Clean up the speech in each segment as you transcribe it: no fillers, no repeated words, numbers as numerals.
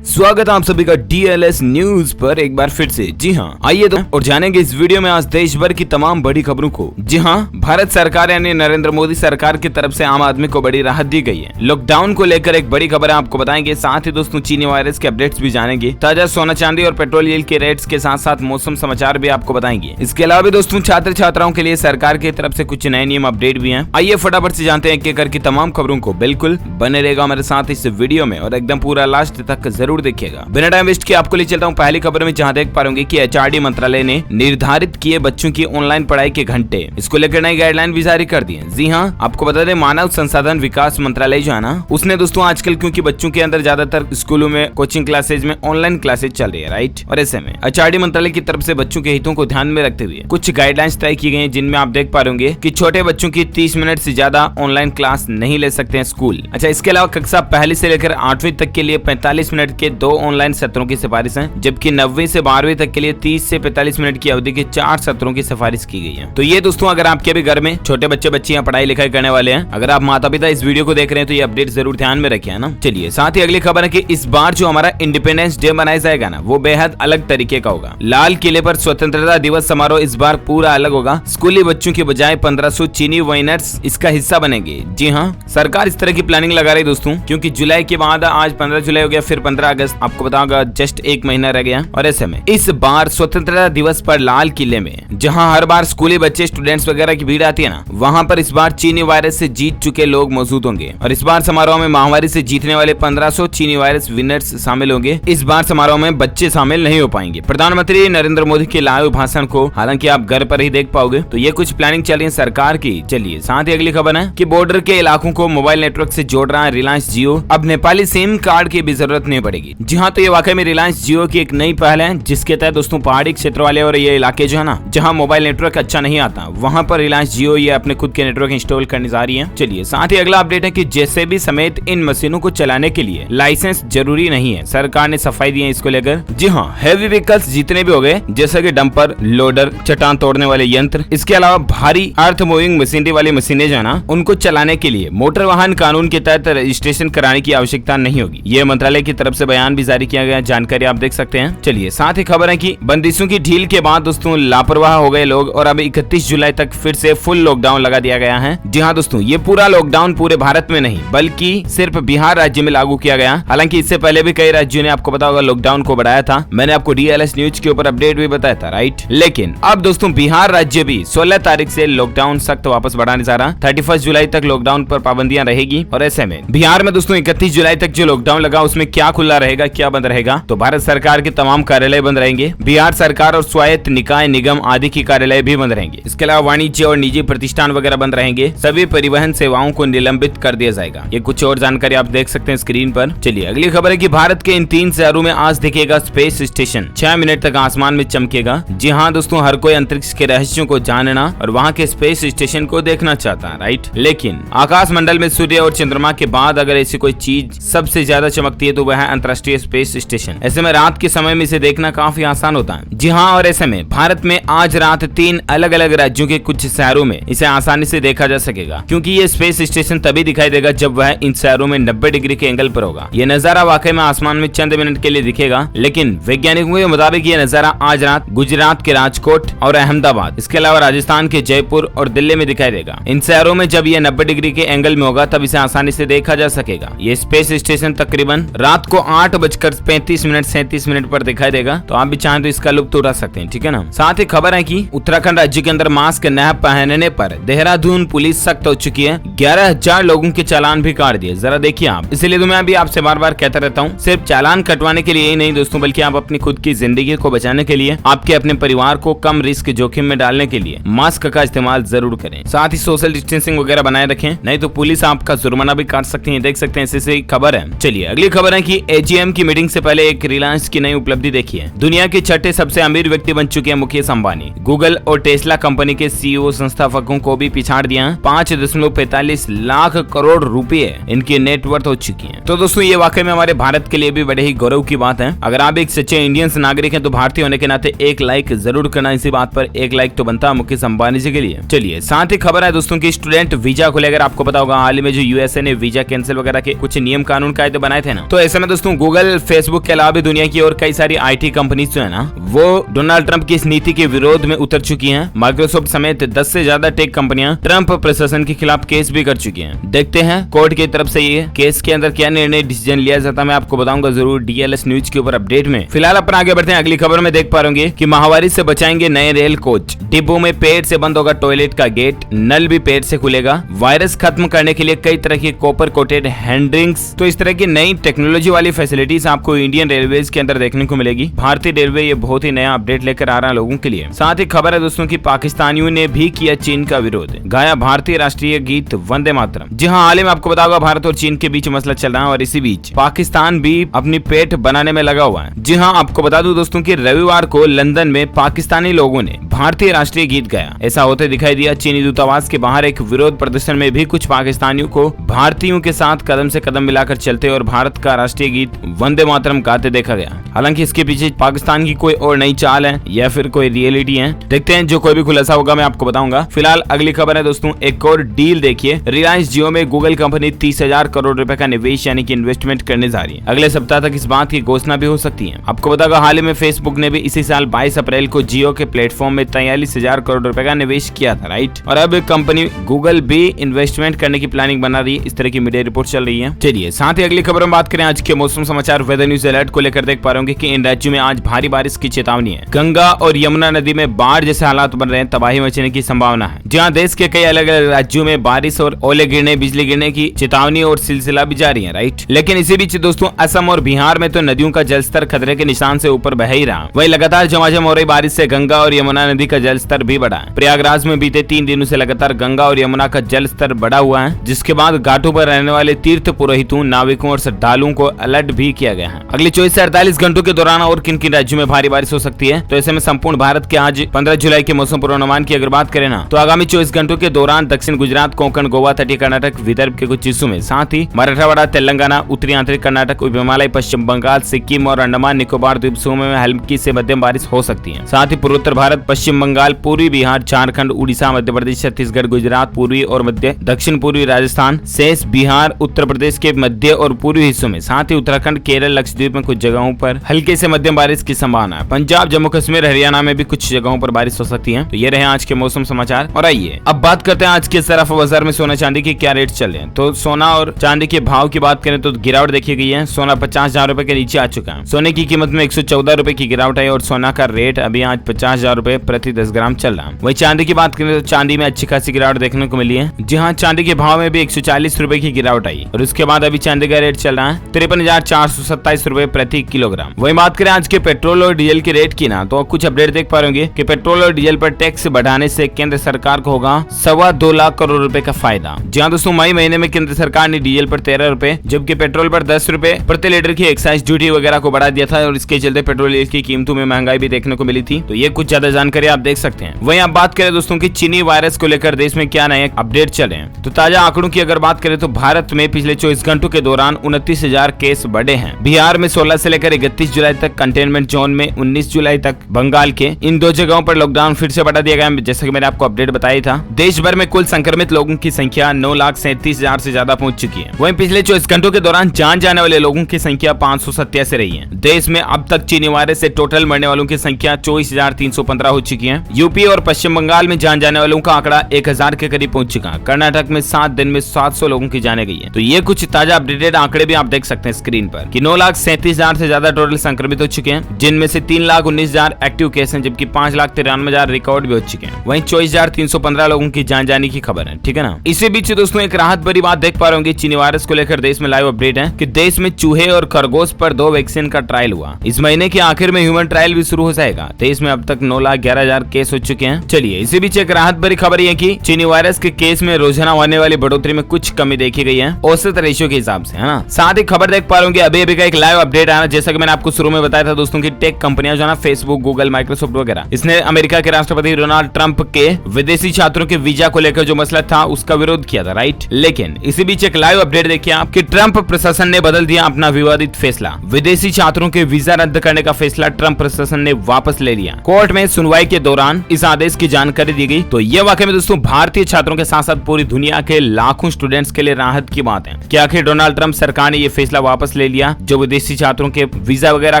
स्वागत है आप सभी का DLS न्यूज पर एक बार फिर से। जी हाँ, आइए तो और जानेंगे इस वीडियो में आज देश भर की तमाम बड़ी खबरों को। जी हाँ, भारत सरकार यानी नरेंद्र मोदी सरकार की तरफ से आम आदमी को बड़ी राहत दी गई है। लॉकडाउन को लेकर एक बड़ी खबर आपको बताएंगे, साथ ही दोस्तों चीनी वायरस के अपडेट्स भी जानेंगे, ताजा सोना चांदी और पेट्रोल डीजल के रेट्स के साथ साथ मौसम समाचार भी आपको बताएंगे। इसके अलावा भी दोस्तों छात्र छात्राओं के लिए सरकार की तरफ से कुछ नए नियम अपडेट भी है। आइए फटाफट से जानते हैं एक एक करके तमाम खबरों को। बिल्कुल बने रहेगा हमारे साथ इस वीडियो में और एकदम पूरा लास्ट तक जरूर देखिएगा। बिना टाइम वेस्ट किए आपको ले चलता हूँ पहली खबर में, जहाँ देख पा रहे कि HRD मंत्रालय ने निर्धारित किए बच्चों की ऑनलाइन पढ़ाई के घंटे, इसको लेकर नई गाइडलाइन भी जारी कर दी है। जी हाँ, आपको बता दें मानव संसाधन विकास मंत्रालय जो है ना, उसने दोस्तों आजकल क्योंकि बच्चों के अंदर ज्यादातर स्कूलों में कोचिंग क्लासेज में ऑनलाइन क्लासेज चल रही है, राइट, और ऐसे में HRD मंत्रालय की तरफ से बच्चों के हितों को ध्यान में रखते हुए कुछ गाइडलाइंस तय की गई है, जिनमें आप देख पा रहे कि छोटे बच्चों की 30 मिनट से ज्यादा ऑनलाइन क्लास नहीं ले सकते हैं स्कूल। अच्छा, इसके अलावा कक्षा पहली से लेकर 8वीं तक के लिए 45 मिनट के 2 ऑनलाइन सत्रों की सिफारिश है, जबकि 9वीं से 12वीं तक के लिए 30 से 45 मिनट की अवधि के 4 सत्रों की सिफारिश की गई है। तो ये दोस्तों अगर आपके भी घर में छोटे बच्चे बच्चियां पढ़ाई लिखाई करने वाले हैं, अगर आप माता पिता इस वीडियो को देख रहे हैं तो ये अपडेट जरूर ध्यान में रखिए ना। चलिए साथ ही अगली खबर है कि इस बार जो हमारा इंडिपेंडेंस डे मनाया जाएगा ना, वो बेहद अलग तरीके का होगा। लाल किले पर स्वतंत्रता दिवस समारोह इस बार पूरा अलग होगा। स्कूली बच्चों की बजाय 1500 चीनी वाइनर्स इसका हिस्सा बनेंगे। जी हाँ, सरकार इस तरह की प्लानिंग लगा रही दोस्तों, क्योंकि जुलाई के बाद आज 15 जुलाई हो गया, फिर 15 अगस्त आपको बताऊंगा जस्ट एक महीना रह गया। और ऐसे में इस बार स्वतंत्रता दिवस पर लाल किले में, जहां हर बार स्कूली बच्चे स्टूडेंट्स वगैरह की भीड़ आती है ना, वहां पर इस बार चीनी वायरस से जीत चुके लोग मौजूद होंगे। और इस बार समारोह में महामारी से जीतने वाले 1500 चीनी वायरस विनर्स शामिल होंगे। इस बार समारोह में बच्चे शामिल नहीं हो पाएंगे। प्रधानमंत्री नरेंद्र मोदी के लाइव भाषण को हालांकि आप घर पर ही देख पाओगे। तो ये कुछ प्लानिंग चल रही है सरकार की। चलिए साथ ही अगली खबर है कि बॉर्डर के इलाकों को मोबाइल नेटवर्क से जोड़ रहा है रिलायंस जियो। अब नेपाली सिम कार्ड की भी जरूरत नहीं पड़ेगी। जी हाँ, तो ये वाकई में रिलायंस जियो की एक नई पहल है, जिसके तहत दोस्तों पहाड़ी क्षेत्र वाले और ये इलाके जो है ना, जहां मोबाइल नेटवर्क अच्छा नहीं आता, वहां पर रिलायंस जियो ये अपने खुद के नेटवर्क इंस्टॉल करने जा रही है। चलिए साथ ही अगला अपडेट है कि JCB समेत इन मशीनों को चलाने के लिए लाइसेंस जरूरी नहीं है। सरकार ने सफाई दी है इसको लेकर। जी हाँ, हैवी व्हीकल्स जितने भी हो गए, जैसे कि डंपर, लोडर, चट्टान तोड़ने वाले यंत्र, इसके अलावा भारी अर्थ मूविंग मशीनरी वाली मशीनें जो है ना, उनको चलाने के लिए मोटर वाहन कानून के तहत रजिस्ट्रेशन कराने की आवश्यकता नहीं होगी। ये मंत्रालय की तरफ से बयान भी जारी किया गया, जानकारी आप देख सकते हैं। चलिए साथ ही खबर है कि बंदिशों की ढील के बाद दोस्तों लापरवाह हो गए लोग और अब 31 जुलाई तक फिर से फुल लॉकडाउन लगा दिया गया है। जी हाँ दोस्तों, ये पूरा लॉकडाउन पूरे भारत में नहीं बल्कि सिर्फ बिहार राज्य में लागू किया गया। हालांकि इससे पहले भी कई राज्यों ने आपको पता होगा लॉकडाउन को बढ़ाया था। मैंने आपको DLS न्यूज के ऊपर अपडेट भी बताया था, राइट। लेकिन अब दोस्तों बिहार राज्य भी 16 तारीख से लॉकडाउन सख्त वापस बढ़ाने जा रहा। 31 जुलाई तक लॉकडाउन पर पाबंदियां रहेगी। और ऐसे में बिहार में दोस्तों 31 जुलाई तक जो लॉकडाउन लगा उसमें क्या खुला रहेगा, क्या बंद रहेगा? तो भारत सरकार के तमाम कार्यालय बंद रहेंगे। बिहार सरकार और स्वायत्त निकाय निगम आदि की कार्यालय भी बंद रहेंगे। इसके अलावा वाणिज्य और निजी प्रतिष्ठान वगैरह बंद रहेंगे। सभी परिवहन सेवाओं को निलंबित कर दिया जाएगा। ये कुछ और जानकारी आप देख सकते हैं स्क्रीन पर। चलिए अगली खबर है कि भारत के इन 3 शहरों में आज दिखेगा स्पेस स्टेशन। 6 मिनट तक आसमान में चमकेगा। जी हाँ दोस्तों, हर कोई अंतरिक्ष के रहस्यों को जानना और वहाँ के स्पेस स्टेशन को देखना चाहता है, राइट। लेकिन आकाश मंडल में सूर्य और चंद्रमा के बाद अगर ऐसी कोई चीज सबसे ज्यादा चमकती है तो वह है अंतर्राष्ट्रीय स्पेस स्टेशन। ऐसे में रात के समय में इसे देखना काफी आसान होता है। जी हाँ, और ऐसे में भारत में आज रात 3 अलग अलग राज्यों के कुछ शहरों में इसे आसानी से देखा जा सकेगा, क्योंकि ये स्पेस स्टेशन तभी दिखाई देगा जब वह इन शहरों में 90 डिग्री के एंगल पर होगा। ये नजारा वाकई में आसमान में चंद मिनट के लिए दिखेगा, लेकिन वैज्ञानिकों के मुताबिक ये नजारा आज रात गुजरात के राजकोट और अहमदाबाद, इसके अलावा राजस्थान के जयपुर और दिल्ली में दिखाई देगा। इन शहरों में जब ये 90 डिग्री के एंगल में होगा तब इसे आसानी से देखा जा सकेगा। ये स्पेस स्टेशन तकरीबन रात को 8:35 पर दिखाई देगा। तो आप भी चाहें तो इसका लुत्फ उठा सकते हैं, ठीक है ना। साथ ही खबर है कि उत्तराखंड राज्य के अंदर मास्क न पहनने पर देहरादून पुलिस सख्त हो चुकी है। 11,000 लोगों के चालान भी काट दिए। जरा देखिए आप। इसलिए तो मैं भी आपसे बार बार कहता रहता हूँ, सिर्फ चालान कटवाने के लिए ही नहीं दोस्तों, बल्कि आप अपनी खुद की जिंदगी को बचाने के लिए, आपके अपने परिवार को कम रिस्क जोखिम में डालने के लिए मास्क का इस्तेमाल जरूर करें। साथ ही सोशल डिस्टेंसिंग वगैरह बनाए रखें, नहीं तो पुलिस आपका जुर्माना भी काट सकती है। देख सकते हैं ऐसी खबर है। चलिए अगली खबर है कि AGM की मीटिंग से पहले एक रिलायंस की नई उपलब्धि देखिए। दुनिया के 6ठे सबसे अमीर व्यक्ति बन चुके हैं मुकेश अंबानी। गूगल और टेस्ला कंपनी के CEO संस्थापकों को भी पिछाड़ दिया। 5.45 लाख करोड़ रुपए इनकी नेटवर्थ हो चुकी है। तो दोस्तों ये वाकई में हमारे भारत के लिए भी बड़े ही गौरव की बात है। अगर आप एक सच्चे इंडियन नागरिक हैं तो भारतीय होने के नाते एक लाइक जरूर करना। इसी बात पर एक लाइक तो बनता मुकेश अंबानी जी के लिए। चलिए साथ ही खबर है दोस्तों की स्टूडेंट वीजा को लेकर आपको पता होगा हाल ही में जो USA ने वीजा कैंसिल वगैरह के कुछ नियम कानून कायदे बनाए थे ना, तो ऐसे में दोस्तों दोस्तों गूगल, फेसबुक के अलावा भी दुनिया की और कई सारी IT कंपनीज जो है ना, वो डोनाल्ड ट्रंप की इस नीति के विरोध में उतर चुकी हैं। माइक्रोसॉफ्ट समेत 10 से ज्यादा टेक कंपनियां ट्रंप प्रशासन के खिलाफ केस भी कर चुकी हैं। देखते हैं कोर्ट की तरफ से ये केस के अंदर क्या निर्णय डिसीजन लिया जाता है, मैं आपको बताऊंगा जरूर DLS न्यूज के ऊपर अपडेट में। फिलहाल अपन आगे बढ़ते हैं। अगली खबर में देख पा रहे कि महामारी से बचाएंगे नए रेल कोच, डिब्बों में पेड़ से बंद होगा टॉयलेट का गेट, नल भी पेड़ से खुलेगा, वायरस खत्म करने के लिए कई तरह की कॉपर कोटेड हैंडरिंग्स। तो इस तरह की नई टेक्नोलॉजी वाली फैसिलिटीज आपको इंडियन रेलवेज के अंदर देखने को मिलेगी। भारतीय रेलवे ये बहुत ही नया अपडेट लेकर आ रहा है लोगों के लिए। साथ ही खबर है दोस्तों की पाकिस्तानियों ने भी किया चीन का विरोध, गाया भारतीय राष्ट्रीय गीत वंदे मातरम। जी हाँ, हाल ही में आपको बताऊंगा भारत और चीन के बीच मसला चल रहा है और इसी बीच पाकिस्तान भी अपनी पेट बनाने में लगा हुआ है। जी हाँ, आपको बता दूं दोस्तों कि रविवार को लंदन में पाकिस्तानी लोगों ने भारतीय राष्ट्रीय गीत गाया। ऐसा होते दिखाई दिया। चीनी दूतावास के बाहर एक विरोध प्रदर्शन में भी कुछ पाकिस्तानियों को भारतीयों के साथ कदम से कदम मिलाकर चलते और भारत का राष्ट्रीय गीत वंदे मातरम गाते देखा गया। हालांकि इसके पीछे पाकिस्तान की कोई और नई चाल है या फिर कोई रियलिटी है, देखते हैं। जो कोई भी खुलासा होगा मैं आपको बताऊंगा। फिलहाल अगली खबर है दोस्तों, एक और डील देखिए। रिलायंस जियो में गूगल कंपनी 30,000 करोड़ रुपए का निवेश यानी कि इन्वेस्टमेंट करने जा रही है। अगले सप्ताह तक इस बात की घोषणा भी हो सकती है। आपको बताऊंगा हाल ही में फेसबुक ने भी इसी साल 22 अप्रैल को जियो के प्लेटफॉर्म में 43,000 करोड़ रुपए का निवेश किया था, राइट। और अब कंपनी गूगल भी इन्वेस्टमेंट करने की प्लानिंग बना रही है, इस तरह की मीडिया रिपोर्ट चल रही है। चलिए साथ ही अगली खबर में बात करें आज के मौसम समाचार वेदर न्यूज अलर्ट को लेकर। देख पा रहे कि इन राज्यों में आज भारी बारिश की चेतावनी है। गंगा और यमुना नदी में बाढ़ जैसे हालात बन रहे हैं, तबाही मचने की संभावना है। जहां देश के कई अलग अलग राज्यों में बारिश और ओले गिरने, बिजली गिरने की चेतावनी और सिलसिला भी जारी है, राइट। लेकिन इसी बीच दोस्तों असम और बिहार में तो नदियों का जलस्तर खतरे के निशान से ऊपर बह ही रहा। वही लगातार झमाझम हो रही बारिश से गंगा और यमुना नदी का जलस्तर भी बढ़ा है। प्रयागराज में बीते 3 दिनों से लगातार गंगा और यमुना का जलस्तर बढ़ा हुआ है, जिसके बाद घाटों पर रहने वाले तीर्थ पुरोहितों, नाविकों और श्रद्धालुओं को अलर्ट भी किया गया है। अगले 24 से 48 घंटों के दौरान और किन किन राज्यों में भारी बारिश हो सकती है, तो ऐसे में संपूर्ण भारत के आज 15 जुलाई के मौसम पूर्वानुमान की अगर बात करें ना, तो आगामी 24 घंटों के दौरान दक्षिण गुजरात, कोंकण, गोवा, तटीय कर्नाटक, विदर्भ के कुछ हिस्सों में, साथ ही मराठवाड़ा, तेलंगाना, उत्तरी आंतरिक कर्नाटक, उप हिमालय, पश्चिम बंगाल, सिक्किम और अंडमान निकोबार द्वीप समूह में हल्की से मध्यम बारिश हो सकती है। साथ ही पूर्वोत्तर भारत, पश्चिम बंगाल, पूर्वी बिहार, झारखंड, उड़ीसा, मध्य प्रदेश, छत्तीसगढ़, गुजरात, पूर्वी और मध्य दक्षिण पूर्वी राजस्थान, शेष बिहार, उत्तर प्रदेश के मध्य और पूर्वी हिस्सों में, साथ ही उत्तराखंड, केरल, लक्षद्वीप में कुछ जगहों पर हल्के से मध्यम बारिश की संभावना है। पंजाब, जम्मू कश्मीर, हरियाणा में भी कुछ जगहों पर बारिश हो सकती है। तो ये रहे आज के मौसम समाचार। और आइए अब बात करते हैं आज के सराफा बाजार में सोना चांदी के क्या रेट चल रहे हैं। तो सोना और चांदी के भाव की बात करें तो गिरावट देखी गई है। सोना 50,000 रुपए के नीचे आ चुका है। सोने की कीमत में 114 रुपए की गिरावट है और सोना का रेट अभी आज 50,000 रुपए प्रति 10 ग्राम चल रहा है। वही चांदी की बात करें तो चांदी में अच्छी खासी गिरावट देखने को मिली है। जी हाँ, चांदी के भाव में भी 140 रुपए की गिरावट आई और उसके बाद अभी चांदी का रेट चल रहा है 53,427 रुपए प्रति किलोग्राम। वही बात करें आज के पेट्रोल और डीजल के रेट की ना, तो कुछ अपडेट देख पा रहे कि पेट्रोल और डीजल पर टैक्स बढ़ाने से केंद्र सरकार को होगा 2.25 लाख करोड़ रुपए का फायदा। जहां दोस्तों मई महीने में केंद्र सरकार ने डीजल पर 13 रुपए जबकि पेट्रोल पर 10 रुपए प्रति लीटर की एक्साइज ड्यूटी वगैरह को बढ़ा दिया था और इसके चलते पेट्रोल की कीमतों में महंगाई भी देखने को मिली थी। तो ये कुछ ज्यादा जानकारी आप देख सकते हैं। वहीं आप बात करें दोस्तों की चीनी वायरस को लेकर देश में क्या नए अपडेट चले हैं, तो ताजा आंकड़ों की अगर बात करें तो भारत में पिछले 24 घंटों के दौरान 29,000 केस बढ़े हैं। बिहार में 16 से लेकर 31 जुलाई तक, कंटेनमेंट जोन में 19 जुलाई तक, बंगाल के इन 2 जगहों पर लॉकडाउन फिर से बढ़ा दिया गया, जैसा कि मैंने आपको अपडेट बताया था। देश भर में कुल संक्रमित लोगों की संख्या 9,37,000 से ज्यादा पहुंच चुकी है। वहीं पिछले 24 घंटों के दौरान जान जाने वाले लोगों की संख्या 587 रही है। देश में अब तक चीनी वायरस से टोटल मरने वालों की संख्या 24,315 हो चुकी है। यूपी और पश्चिम बंगाल में जान जाने वालों का आंकड़ा 1,000 के करीब पहुंच चुका है। कर्नाटक में 7 दिन में 700 लोगों की जाने गई है। तो ये कुछ ताजा अपडेटेड आंकड़े भी आप देख सकते हैं स्क्रीन पर कि 9,37,000 से ज्यादा टोटल संक्रमित हो चुके हैं, जिनमें से 3,19,000 एक्टिव केस हैं, जबकि 5,93,000 रिकॉर्ड भी हो चुके हैं। वहीं 24,315 लोगों की जान जाने की खबर है, ठीक है ना। इसी बीच दोस्तों एक राहत भरी बात देख पा रहे होंगे, चीनी वायरस को लेकर देश में लाइव अपडेट है कि देश में चूहे और खरगोश पर 2 वैक्सीन का ट्रायल हुआ। इस महीने के आखिर में ह्यूमन ट्रायल भी शुरू हो जाएगा। देश में अब तक 9,11,000 केस हो चुके हैं। चलिए इसी बीच एक राहत भरी खबर है कि चीनी वायरस के केस में रोजाना होने वाली बढ़ोतरी में कुछ कमी देखी गई है औसत रेशियो के हिसाब से, है ना। साथ ही खबर देख पा रहे होंगे अभी का एक लाइव अपडेट आया, जैसा कि मैंने आपको शुरू में बताया था दोस्तों की टेक कंपनियां जो है ना, फेसबुक, गूगल, माइक्रोसॉफ्ट वगैरह, इसने अमेरिका के राष्ट्रपति डोनाल्ड ट्रंप के विदेशी छात्रों के वीजा को लेकर जो मसला था उसका विरोध किया था, राइट। लेकिन इसी बीच एक लाइव अपडेट देखिए आप कि ट्रंप प्रशासन ने बदल दिया अपना विवादित फैसला। विदेशी छात्रों के वीजा रद्द करने का फैसला ट्रंप प्रशासन ने वापस ले लिया। कोर्ट में सुनवाई के दौरान इस आदेश की जानकारी दी गई। तो ये वाकई में दोस्तों भारतीय छात्रों के साथ साथ पूरी दुनिया के लाखों स्टूडेंट्स के लिए राहत की बात है कि आखिर डोनाल्ड ट्रंप सरकार ने ये फैसला वापस ले लिया जो विदेशी छात्रों के वीजा वगैरह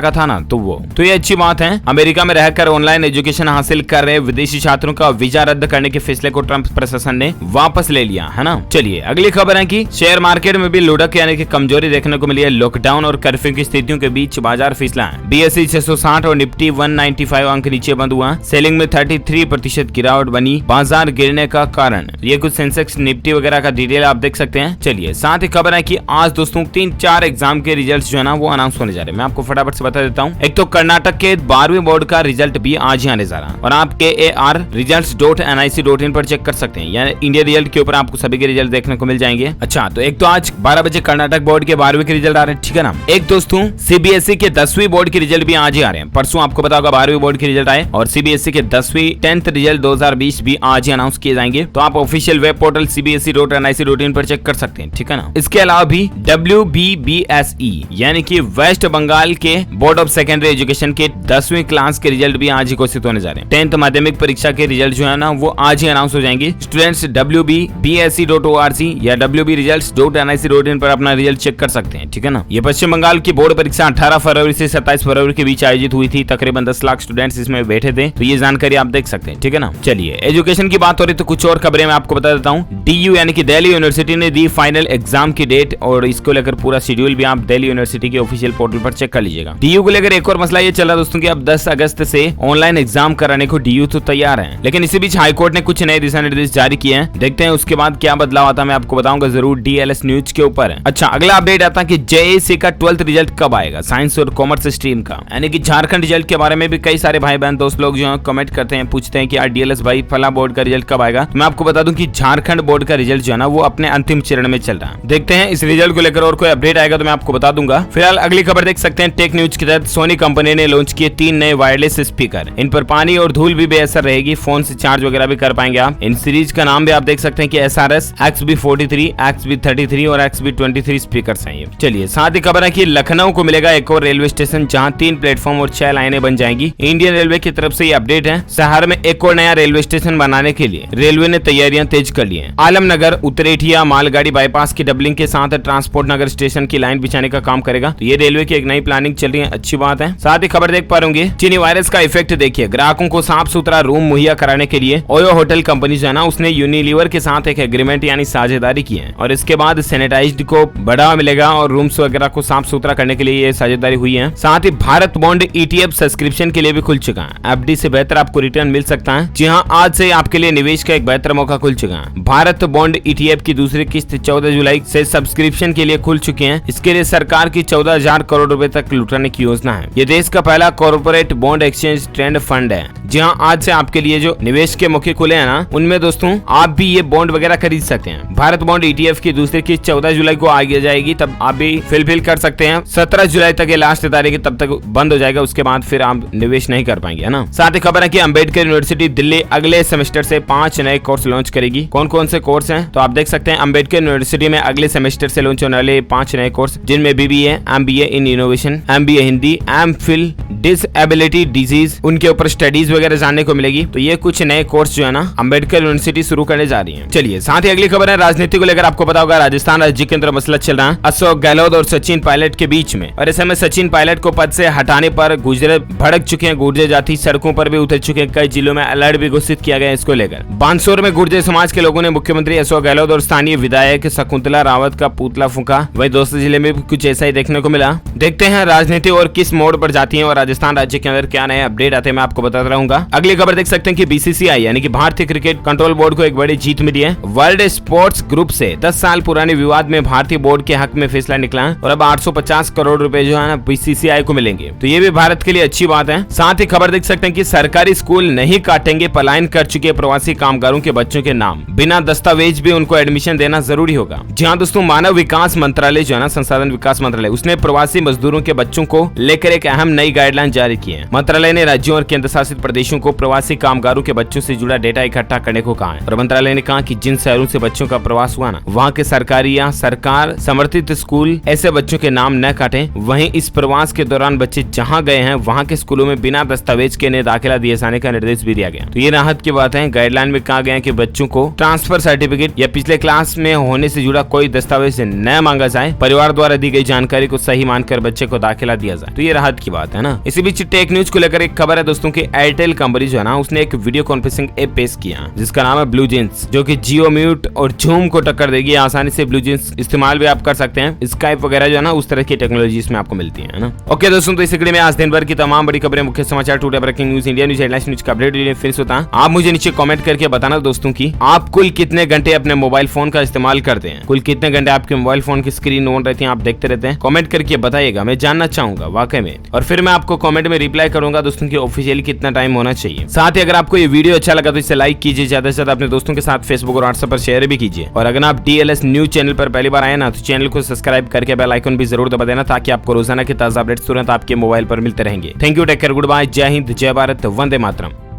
का था ना, तो ये अच्छी बात है। अमेरिका में रहकर ऑनलाइन एजुकेशन हासिल कर रहे विदेशी छात्रों का वीजा रद्द करने के फैसले को ट्रंप प्रशासन ने वापस ले लिया है ना। चलिए अगली खबर है कि शेयर मार्केट में भी लुढ़क यानी कि कमजोरी देखने को मिली है। लॉकडाउन और कर्फ्यू की स्थितियों के बीच बाजार फिसला है। BSE 660 और निफ्टी 195 अंक नीचे बंद हुआ। सेलिंग में 33% गिरावट बनी बाजार गिरने का कारण। ये कुछ सेंसेक्स निफ्टी वगैरह का डिटेल आप देख सकते हैं। चलिए साथ ही खबर है कि आज दोस्तों 3-4 एग्जाम के रिजल्ट्स जो है ना वो अनाउंस होने जा रहे हैं। मैं आपको फटाफट से बता देता हूँ। एक तो कर्नाटक के 12वीं बोर्ड का रिजल्ट भी आज ही आने जा रहा है और आप KAR results.nic.in पर चेक कर सकते हैं। यानी इंडिया रिजल्ट के ऊपर आपको सभी के रिजल्ट देखने को मिल जाएंगे। अच्छा तो एक तो आज 12 बजे कर्नाटक बोर्ड के 12वीं के रिजल्ट आ रहे हैं, ठीक है ना। एक दोस्तों CBSE के 10वीं बोर्ड के रिजल्ट भी आज ही आ रहे हैं। परसों आपको पता होगा 12वीं बोर्ड के रिजल्ट आए और CBSE के 10वीं 10th रिजल्ट 2020 भी आज ही अनाउंस किए जाएंगे। तो आप ऑफिशियल वेब पोर्टल cbse.nic.in पर चेक कर सकते हैं, ठीक है ना। इसके अलावा भी WBBSE यानी कि वेस्ट बंगाल के बोर्ड ऑफ सेकेंडरी एजुकेशन के 10वीं क्लास के रिजल्ट भी आज ही घोषित होने जा रहे हैं। 10th माध्यमिक परीक्षा के रिजल्ट जो है ना वो आज ही अनाउंस हो जाएंगे। स्टूडेंट्स WBBSE.org या WBresults.nic.in पर अपना रिजल्ट चेक कर सकते हैं, ठीक है ना। ये पश्चिम बंगाल की बोर्ड परीक्षा 18 फरवरी से 27 फरवरी के बीच आयोजित हुई थी। तकरीबन 10 लाख स्टूडेंट्स इसमें बैठे थे, तो ये जानकारी आप देख सकते हैं, ठीक है ना। चलिए एजुकेशन की बात हो रही तो कुछ और खबरें मैं आपको बता देता हूँ। DU यानी कि दिल्ली यूनिवर्सिटी ने दी फाइनल एग्जाम की डेट और इसको लेकर पूरा शेड्यूल भी आप दिल्ली यूनिवर्सिटी के ऑफिशियल पोर्टल पर चेक कर लीजिएगा। DU को लेकर एक और मसला ये चला दोस्तों कि अब 10 अगस्त से ऑनलाइन एग्जाम कराने को DU तो तैयार है, लेकिन इसी बीच हाईकोर्ट ने कुछ नए दिशा निर्देश जारी किए हैं। देखते हैं उसके बाद क्या बदलाव आता है, मैं आपको बताऊंगा जरूर DLS न्यूज के ऊपर। अच्छा अगला अपडेट आता है कि JAC का 12th रिजल्ट कब आएगा, साइंस और कॉमर्स स्ट्रीम का। यानी कि झारखंड रिजल्ट के बारे में भी कई सारे भाई बहन दोस्त लोग जो है कमेंट करते हैं, पूछते हैं कि यार DLS भाई फला बोर्ड का रिजल्ट कब आएगा। मैं आपको बता दूं कि झारखंड बोर्ड का रिजल्ट जो है ना वो अपने अंतिम चरण में चल रहा है। देखते हैं इस रिजल्ट को लेकर और कोई अपडेट आएगा तो मैं आपको बता दूंगा। फिलहाल अगली खबर देख सकते हैं। टेक न्यूज के तहत सोनी कंपनी ने लॉन्च किए 3 नए वायरलेस स्पीकर। इन पर पानी और धूल भी बेअसर रहेगी, फोन से चार्ज वगैरह भी कर पाएंगे आप। इन सीरीज का नाम भी आप देख सकते हैं कि SRS XB43, XB33 और XB23 स्पीकर हैं। चलिए साथ ही खबर है कि लखनऊ को मिलेगा एक और रेलवे स्टेशन जहां 3 प्लेटफॉर्म और 6 लाइनें बन जाएंगी। इंडियन रेलवे की तरफ से ये अपडेट है। शहर में एक और नया रेलवे स्टेशन बनाने के लिए रेलवे ने तैयारियां तेज कर ली हैं। आलमनगर उतरेठिया मालगाड़ी बाईपास की डबलिंग के साथ ट्रांसपोर्ट नगर स्टेशन की लाइन बिछाने का काम करेगा। तो ये रेलवे की एक नई प्लानिंग चल रही है, अच्छी बात है। साथ ही खबर देख पा रहे चीनी वायरस का इफेक्ट देखिए। ग्राहकों को साफ सुथरा रूम मुहैया कराने के लिए ओयो होटल कंपनी जो है ना उसने यूनिलीवर के साथ एक एग्रीमेंट यानी साझेदारी की है और इसके बाद सैनिटाइज्ड को बढ़ावा मिलेगा और रूम्स वगैरह को साफ सुथरा करने के लिए ये साझेदारी हुई है। साथ ही भारत बॉन्ड ETF सब्सक्रिप्शन के लिए भी खुल चुका है। FD से बेहतर आपको रिटर्न मिल सकता है। जी हाँ, आज से आपके लिए निवेश का एक बेहतर मौका खुल चुका है। भारत बॉन्ड ETF की दूसरी किस्त 14 जुलाई से सब्सक्रिप्शन के लिए खुल चुके हैं। इसके लिए सरकार की 14,000 करोड़ रुपए तक लुटाने की योजना है। ये देश का पहला corporate bond exchange trend fund है। जी हाँ, आज से आपके लिए जो निवेश के मौके खुले हैं ना उनमें दोस्तों आप भी ये बॉन्ड वगैरह खरीद सकते हैं। भारत बॉन्ड ETF की दूसरी किस्त 14 जुलाई को आगे जाएगी, तब आप भी फिल कर सकते हैं। 17 जुलाई तक ये लास्ट तारीख, तब तक बंद हो जाएगा, उसके बाद फिर आप निवेश नहीं कर पाएंगे, है ना। साथ ही खबर है कि अंबेडकर यूनिवर्सिटी दिल्ली अगले सेमेस्टर से 5 नए कोर्स लॉन्च करेगी। कौन कौन से कोर्स हैं तो आप देख सकते हैं। अंबेडकर यूनिवर्सिटी में अगले सेमेस्टर से लॉन्च होने वाले 5 नए कोर्स, जिनमें BBA, MBA in innovation, MBA Hindi, MPhil disability disease, उनके ऊपर स्टडीज वगैरह जानने को मिलेगी। तो ये कुछ नए कोर्स जो है ना अंबेडकर यूनिवर्सिटी शुरू करने जा रही है। चलिए साथ ही अगली खबर है राजनीति को लेकर। आपको पता होगा राजस्थान राज्य के अंदर मसला चल रहा है अशोक गहलोत और सचिन पायलट के बीच में, और ऐसे में सचिन पायलट को पद से हटाने पर गुर्जर भड़क चुके हैं। गुर्जर जाति सड़कों पर भी उतर चुके हैं। कई जिलों में अलर्ट भी घोषित किया गया इसको लेकर। बांसुर में गुर्जर समाज के लोगों ने मुख्यमंत्री अशोक गहलोत और स्थानीय विधायक शकुंतला रावत का पुतला फूंका। वहीं दोस्तों जिले में भी कुछ ऐसा ही देखने को मिला। देखते हैं राजनीति और किस मोड़ पर जाती है और राजस्थान राज्य के अंदर क्या नए अपडेट आते हैं, मैं आपको बताता रहूंगा। अगली खबर देख सकते हैं कि BCCI यानी कि भारतीय क्रिकेट कंट्रोल बोर्ड को एक बड़ी जीत मिली है। वर्ल्ड स्पोर्ट्स ग्रुप से 10 साल पुराने विवाद में भारतीय बोर्ड के हक में फैसला निकला है और अब 850 करोड़ रुपए जो है ना BCCI को मिलेंगे। तो ये भी भारत के लिए अच्छी बात है। साथ ही खबर देख सकते हैं कि सरकारी स्कूल नहीं काटेंगे पलायन कर चुके प्रवासी कामगारों के बच्चों के नाम। बिना दस्तावेज भी उनको एडमिशन देना जरूरी होगा। जी हाँ दोस्तों, मानव विकास मंत्रालय जो है ना, संसाधन विकास मंत्रालय, उसने प्रवासी मजदूरों के बच्चों को लेकर एक अहम नई गाइडलाइन जारी की है। मंत्रालय ने राज्यों और केंद्र शासित प्रदेश देशों को प्रवासी कामगारों के बच्चों से जुड़ा डेटा इकट्ठा करने को कहा है। और मंत्रालय ने कहा कि जिन शहरों से बच्चों का प्रवास हुआ ना, वहाँ के सरकारी या सरकार समर्थित स्कूल ऐसे बच्चों के नाम न काटें। वहीं इस प्रवास के दौरान बच्चे जहाँ गए हैं वहाँ के स्कूलों में बिना दस्तावेज के इन्हें दाखिला दिए जाने का निर्देश भी दिया गया। तो ये राहत की बात है। गाइडलाइन में कहा गया कि बच्चों को ट्रांसफर सर्टिफिकेट या पिछले क्लास में होने से जुड़ा कोई दस्तावेज न मांगा जाए। परिवार द्वारा दी गई जानकारी को सही मानकर बच्चे को दाखिला दिया जाए। तो ये राहत की बात है ना। इसी बीच टेक न्यूज को लेकर एक खबर है दोस्तों की एयरटेल कंपनी जो है ना, उसने एक वीडियो कॉन्फ्रेंसिंग ऐप पेश किया जिसका नाम है ब्लू जींस, जो कि जियो म्यूट और जूम को टक्कर देगी। आसानी से ब्लू जींस इस्तेमाल भी आप कर सकते हैं। स्काइप वगैरह जो है ना, उस तरह की टेक्नोलॉजी इसमें आपको मिलती है ना। ओके दोस्तों, तो इस वीडियो में आज दिन भर की तमाम बड़ी खबरें, मुख्य समाचार, today breaking news, India news, headlines news का अपडेट फिर होता है। आप मुझे नीचे कमेंट करके बताना दोस्तों की आप कुल कितने घंटे अपने मोबाइल फोन का इस्तेमाल करते हैं। कुल कितने घंटे आपके मोबाइल फोन की स्क्रीन ऑन रहती है, आप देखते रहते हैं। कमेंट करके बताइएगा, मैं जानना चाहूंगा वाकई में। और फिर मैं आपको कमेंट में रिप्लाई करूंगा दोस्तों की ऑफिशियली कितना टाइम होना चाहिए। साथ ही अगर आपको ये वीडियो अच्छा लगा तो इसे लाइक कीजिए, ज्यादा से ज्यादा अपने दोस्तों के साथ फेसबुक और व्हाट्सएप पर शेयर भी कीजिए। और अगर आप DLS न्यूज चैनल पर पहली बार आए ना, तो चैनल को सब्सक्राइब करके बेल आइकन भी जरूर दबा देना, ताकि आपको रोजाना के ताजा अपडेट्स तुरंत आपके मोबाइल पर मिलते रहेंगे। Thank you, take care, goodbye, जय हिंद, जय भारत, वंदे मातरम।